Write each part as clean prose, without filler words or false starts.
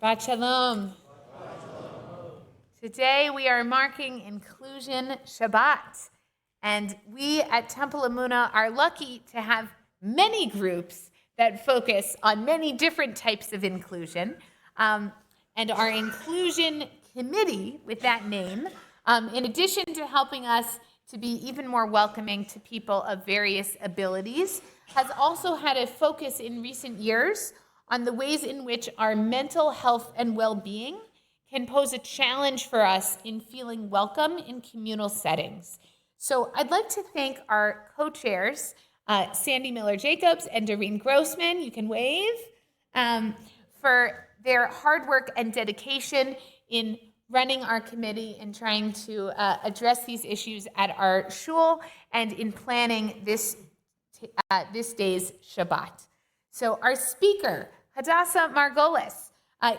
Shabbat Shalom. Today we are marking Inclusion Shabbat. And we at Temple Emunah are lucky to have many groups that focus on many different types of inclusion. And our inclusion committee, with that name, in addition to helping us to be even more welcoming to people of various abilities, has also had a focus in recent years on the ways in which our mental health and well-being can pose a challenge for us in feeling welcome in communal settings. So I'd like to thank our co-chairs, Sandy Miller-Jacobs and Doreen Grossman, you can wave, for their hard work and dedication in running our committee and trying to address these issues at our shul and in planning this day's Shabbat. So our speaker, Hadassah Margolis,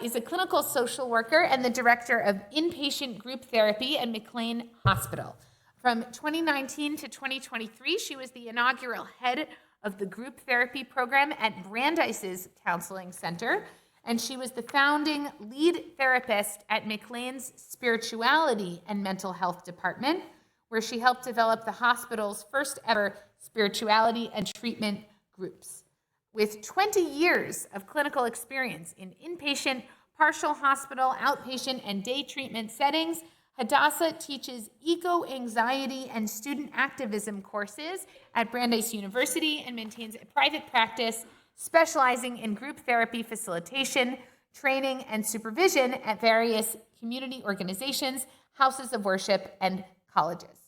is a clinical social worker and the director of inpatient group therapy at McLean Hospital. From 2019 to 2023, she was the inaugural head of the group therapy program at Brandeis's Counseling Center, and she was the founding lead therapist at McLean's Spirituality and Mental Health Department, where she helped develop the hospital's first ever spirituality and treatment groups. With 20 years of clinical experience in inpatient, partial hospital, outpatient, and day treatment settings, Hadassah teaches eco-anxiety and student activism courses at Brandeis University and maintains a private practice specializing in group therapy facilitation, training, and supervision at various community organizations, houses of worship, and colleges.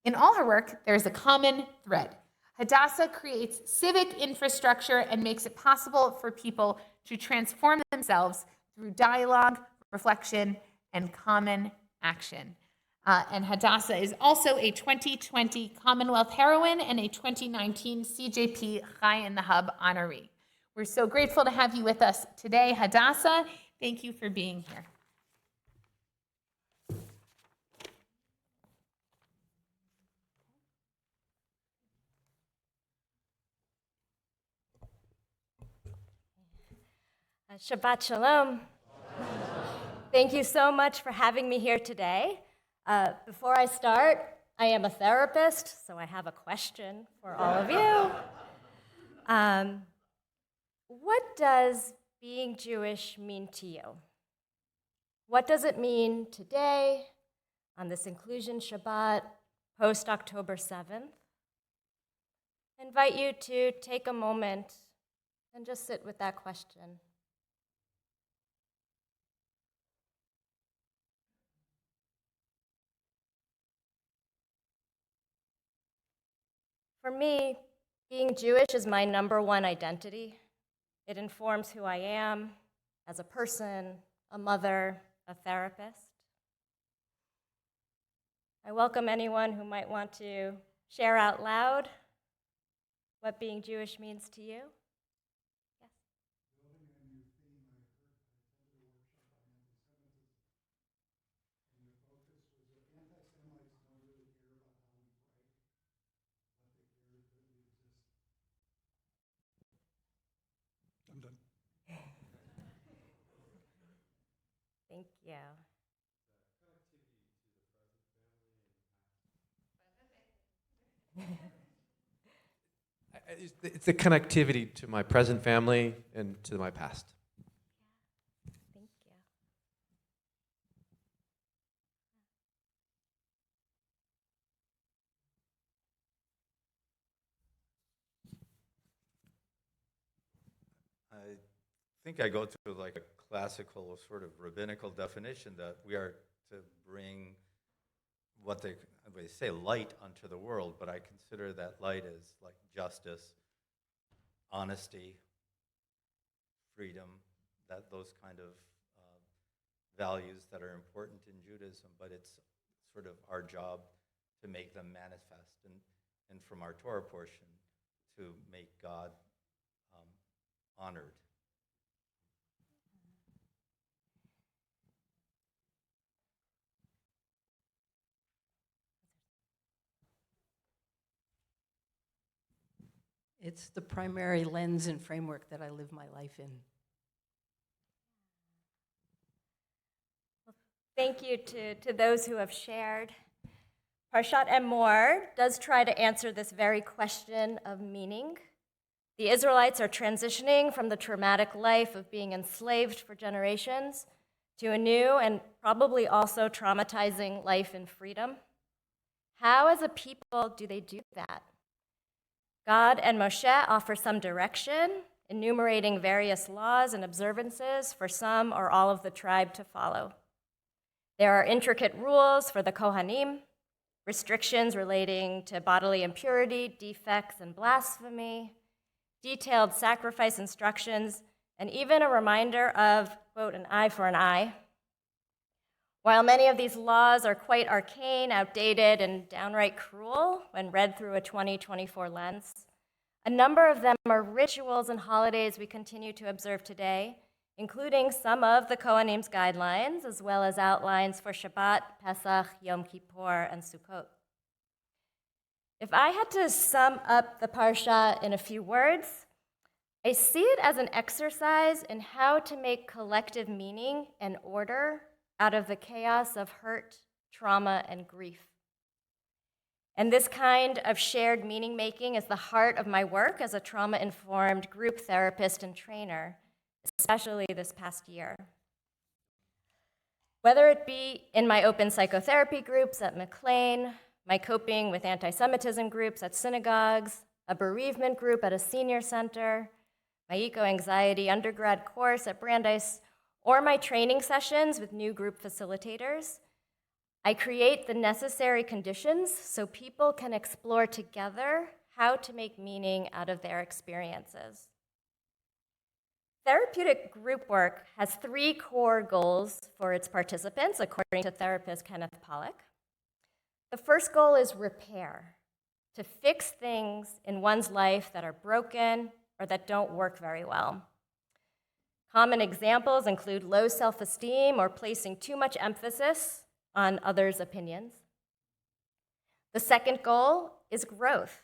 In all her work, there's a common thread. Hadassah creates civic infrastructure and makes it possible for people to transform themselves through dialogue, reflection, and common action. And Hadassah is also a 2020 Commonwealth Heroine and a 2019 CJP Chai in the Hub honoree. We're so grateful to have you with us today, Hadassah. Thank you for being here. Shabbat Shalom. Thank you so much for having me here today. Before I start, I am a therapist, so I have a question for all of you. What does being Jewish mean to you? What does it mean today, on this Inclusion Shabbat, post-October 7th? I invite you to take a moment and just sit with that question. For me, being Jewish is my number one identity. It informs who I am as a person, a mother, a therapist. I welcome anyone who might want to share out loud what being Jewish means to you. Yes. I'm done. Thank you. It's the connectivity to my present family and to my past. Thank you. I think I go through like a classical sort of rabbinical definition that we are to bring what they say light unto the world, but I consider that light as like justice, honesty, freedom, those kind of values that are important in Judaism, but it's sort of our job to make them manifest and from our Torah portion to make God honored. It's the primary lens and framework that I live my life in. Thank you to those who have shared. Parshat Emor does try to answer this very question of meaning. The Israelites are transitioning from the traumatic life of being enslaved for generations to a new and probably also traumatizing life in freedom. How, as a people, do they do that? God and Moshe offer some direction, enumerating various laws and observances for some or all of the tribe to follow. There are intricate rules for the Kohanim, restrictions relating to bodily impurity, defects, and blasphemy, detailed sacrifice instructions, and even a reminder of, quote, an eye for an eye. While many of these laws are quite arcane, outdated, and downright cruel when read through a 2024 lens, a number of them are rituals and holidays we continue to observe today, including some of the Kohanim's guidelines, as well as outlines for Shabbat, Pesach, Yom Kippur, and Sukkot. If I had to sum up the Parsha in a few words, I see it as an exercise in how to make collective meaning and order out of the chaos of hurt, trauma, and grief. And this kind of shared meaning making is the heart of my work as a trauma-informed group therapist and trainer, especially this past year. Whether it be in my open psychotherapy groups at McLean, my coping with anti-Semitism groups at synagogues, a bereavement group at a senior center, my eco-anxiety undergrad course at Brandeis, or my training sessions with new group facilitators, I create the necessary conditions so people can explore together how to make meaning out of their experiences. Therapeutic group work has 3 core goals for its participants, according to therapist Kenneth Pollack. The first goal is repair, to fix things in one's life that are broken or that don't work very well. Common examples include low self-esteem or placing too much emphasis on others' opinions. The second goal is growth.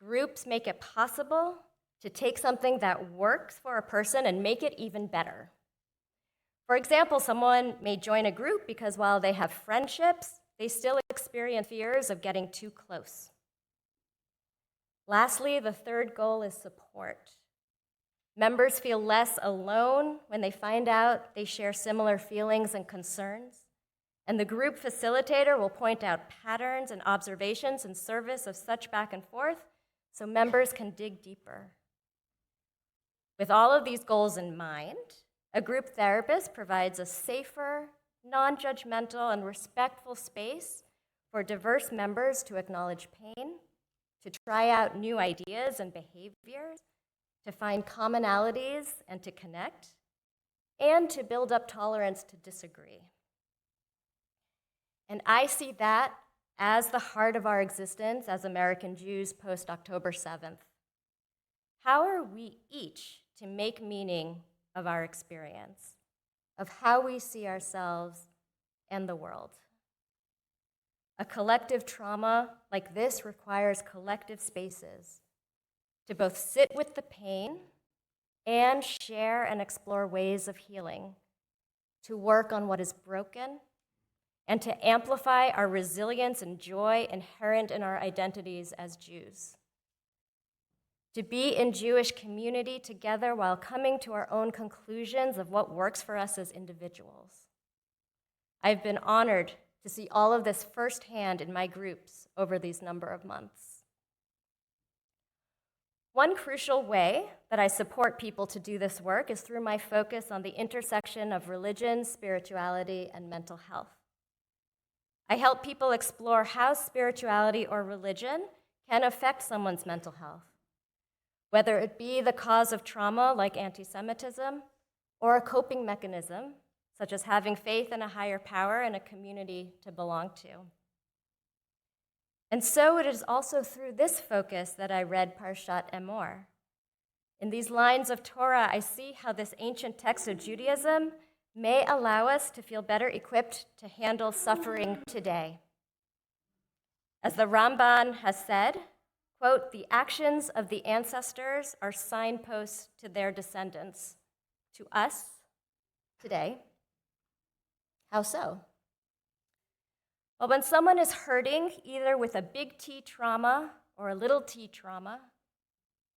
Groups make it possible to take something that works for a person and make it even better. For example, someone may join a group because while they have friendships, they still experience fears of getting too close. Lastly, the third goal is support. Members feel less alone when they find out they share similar feelings and concerns, and the group facilitator will point out patterns and observations in service of such back and forth so members can dig deeper. With all of these goals in mind, a group therapist provides a safer, non-judgmental, and respectful space for diverse members to acknowledge pain, to try out new ideas and behaviors, to find commonalities and to connect, and to build up tolerance to disagree. And I see that as the heart of our existence as American Jews post-October 7th. How are we each to make meaning of our experience, of how we see ourselves and the world? A collective trauma like this requires collective spaces to both sit with the pain and share and explore ways of healing, to work on what is broken, and to amplify our resilience and joy inherent in our identities as Jews. To be in Jewish community together while coming to our own conclusions of what works for us as individuals. I've been honored to see all of this firsthand in my groups over these number of months. One crucial way that I support people to do this work is through my focus on the intersection of religion, spirituality, and mental health. I help people explore how spirituality or religion can affect someone's mental health, whether it be the cause of trauma like anti-Semitism or a coping mechanism, such as having faith in a higher power and a community to belong to. And so it is also through this focus that I read Parshat Emor. In these lines of Torah, I see how this ancient text of Judaism may allow us to feel better equipped to handle suffering today. As the Ramban has said, quote, "The actions of the ancestors are signposts to their descendants, to us today." How so? Well, when someone is hurting, either with a big T trauma or a little t trauma,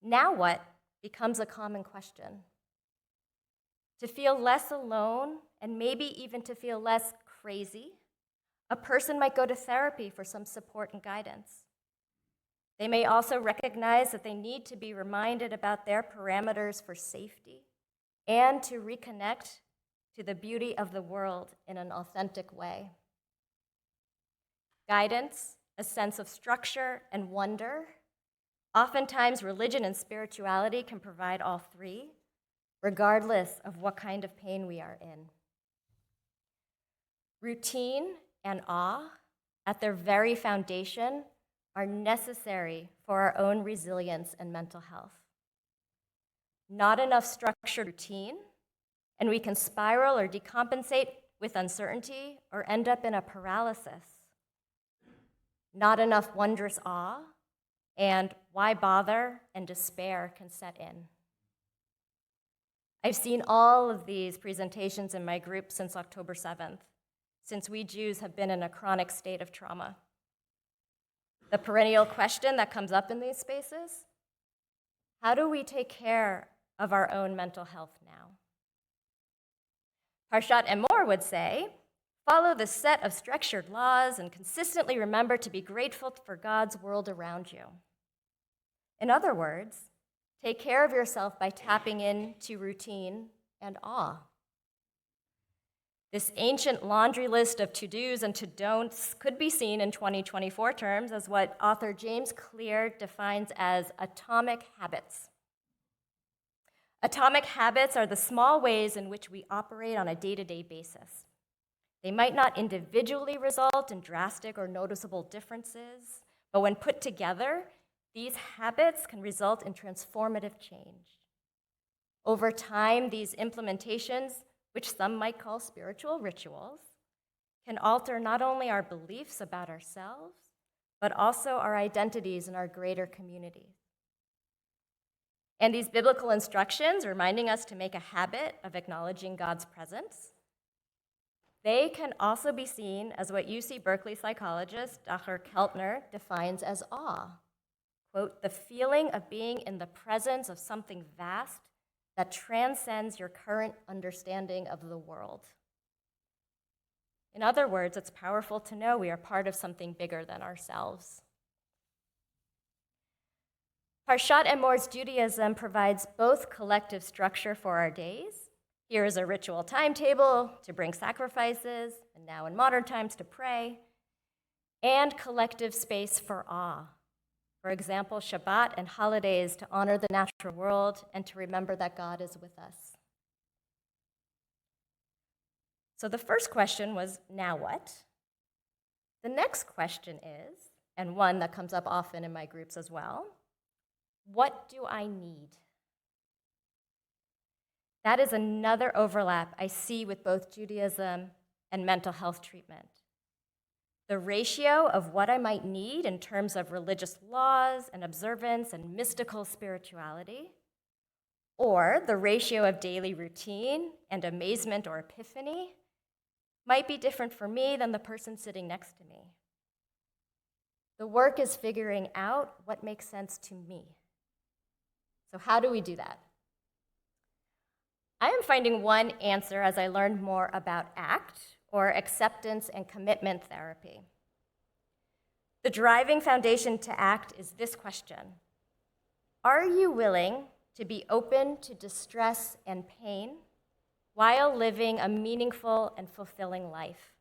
now what becomes a common question. To feel less alone, and maybe even to feel less crazy, a person might go to therapy for some support and guidance. They may also recognize that they need to be reminded about their parameters for safety and to reconnect to the beauty of the world in an authentic way. Guidance, a sense of structure and wonder. Oftentimes, religion and spirituality can provide all three, regardless of what kind of pain we are in. Routine and awe, at their very foundation, are necessary for our own resilience and mental health. Not enough structured routine, and we can spiral or decompensate with uncertainty or end up in a paralysis. Not enough wondrous awe, and why bother and despair can set in. I've seen all of these presentations in my group since October 7th, since we Jews have been in a chronic state of trauma. The perennial question that comes up in these spaces, how do we take care of our own mental health now? Parshat Emor would say, follow the set of structured laws and consistently remember to be grateful for God's world around you. In other words, take care of yourself by tapping into routine and awe. This ancient laundry list of to-dos and to-don'ts could be seen in 2024 terms as what author James Clear defines as atomic habits. Atomic habits are the small ways in which we operate on a day-to-day basis. They might not individually result in drastic or noticeable differences, but when put together, these habits can result in transformative change. Over time, these implementations, which some might call spiritual rituals, can alter not only our beliefs about ourselves, but also our identities in our greater community. And these biblical instructions reminding us to make a habit of acknowledging God's presence, they can also be seen as what UC Berkeley psychologist Dr. Keltner defines as awe. Quote, the feeling of being in the presence of something vast that transcends your current understanding of the world. In other words, it's powerful to know we are part of something bigger than ourselves. Parshat Emor's Judaism provides both collective structure for our days. Here is a ritual timetable to bring sacrifices, and now in modern times to pray, and collective space for awe. For example, Shabbat and holidays to honor the natural world and to remember that God is with us. So the first question was, now what? The next question is, and one that comes up often in my groups as well, what do I need? That is another overlap I see with both Judaism and mental health treatment. The ratio of what I might need in terms of religious laws and observance and mystical spirituality, or the ratio of daily routine and amazement or epiphany, might be different for me than the person sitting next to me. The work is figuring out what makes sense to me. So how do we do that? I am finding one answer as I learned more about ACT, or acceptance and commitment therapy. The driving foundation to ACT is this question: are you willing to be open to distress and pain while living a meaningful and fulfilling life?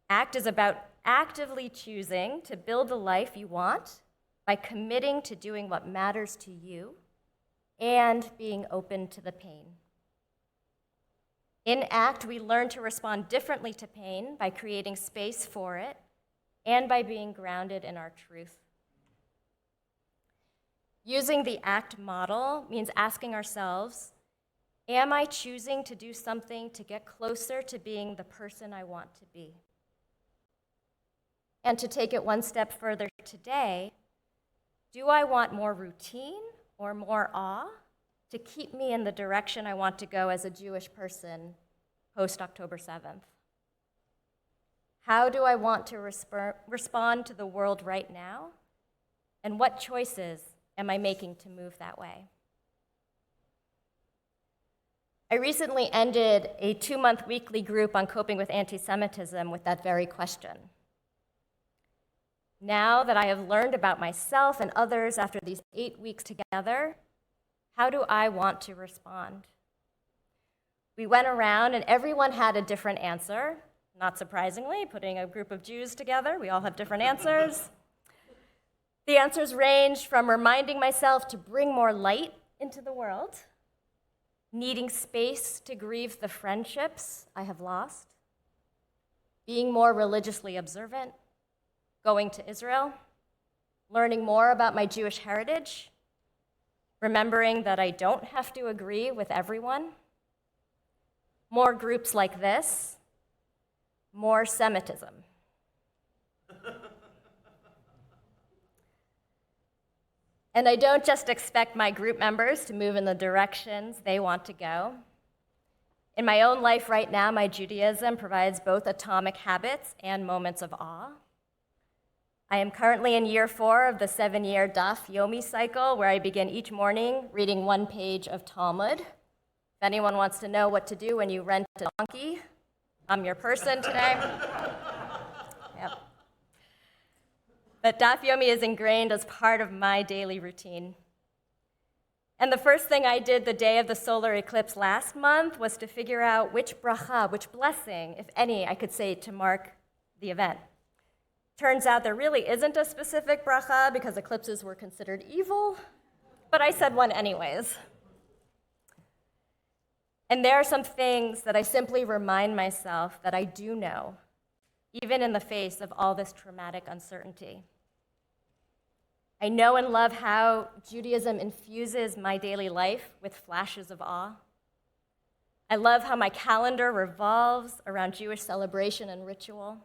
ACT is about actively choosing to build the life you want by committing to doing what matters to you and being open to the pain. In ACT, we learn to respond differently to pain by creating space for it and by being grounded in our truth. Using the ACT model means asking ourselves, am I choosing to do something to get closer to being the person I want to be? And to take it one step further today, do I want more routine or more awe to keep me in the direction I want to go as a Jewish person post-October 7th? How do I want to respond to the world right now? And what choices am I making to move that way? I recently ended a 2-month weekly group on coping with anti-Semitism with that very question. Now that I have learned about myself and others after these 8 weeks together, how do I want to respond? We went around and everyone had a different answer. Not surprisingly, putting a group of Jews together, we all have different answers. The answers ranged from reminding myself to bring more light into the world, needing space to grieve the friendships I have lost, being more religiously observant, going to Israel, learning more about my Jewish heritage, remembering that I don't have to agree with everyone, more groups like this, more Semitism. And I don't just expect my group members to move in the directions they want to go. In my own life right now, my Judaism provides both atomic habits and moments of awe. I am currently in year 4 of the 7-year Daf Yomi cycle, where I begin each morning reading 1 page of Talmud. If anyone wants to know what to do when you rent a donkey, I'm your person today. Yep. But Daf Yomi is ingrained as part of my daily routine. And the first thing I did the day of the solar eclipse last month was to figure out which bracha, which blessing, if any, I could say to mark the event. Turns out there really isn't a specific bracha because eclipses were considered evil, but I said one anyways. And there are some things that I simply remind myself that I do know, even in the face of all this traumatic uncertainty. I know and love how Judaism infuses my daily life with flashes of awe. I love how my calendar revolves around Jewish celebration and ritual.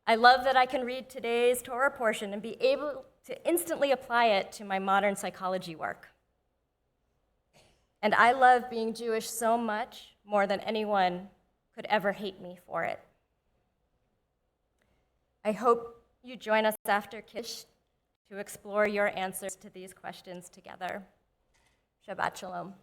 I love that I can read today's Torah portion and be able to instantly apply it to my modern psychology work. And I love being Jewish so much, more than anyone could ever hate me for it. I hope you join us after Kiddush to explore your answers to these questions together. Shabbat Shalom.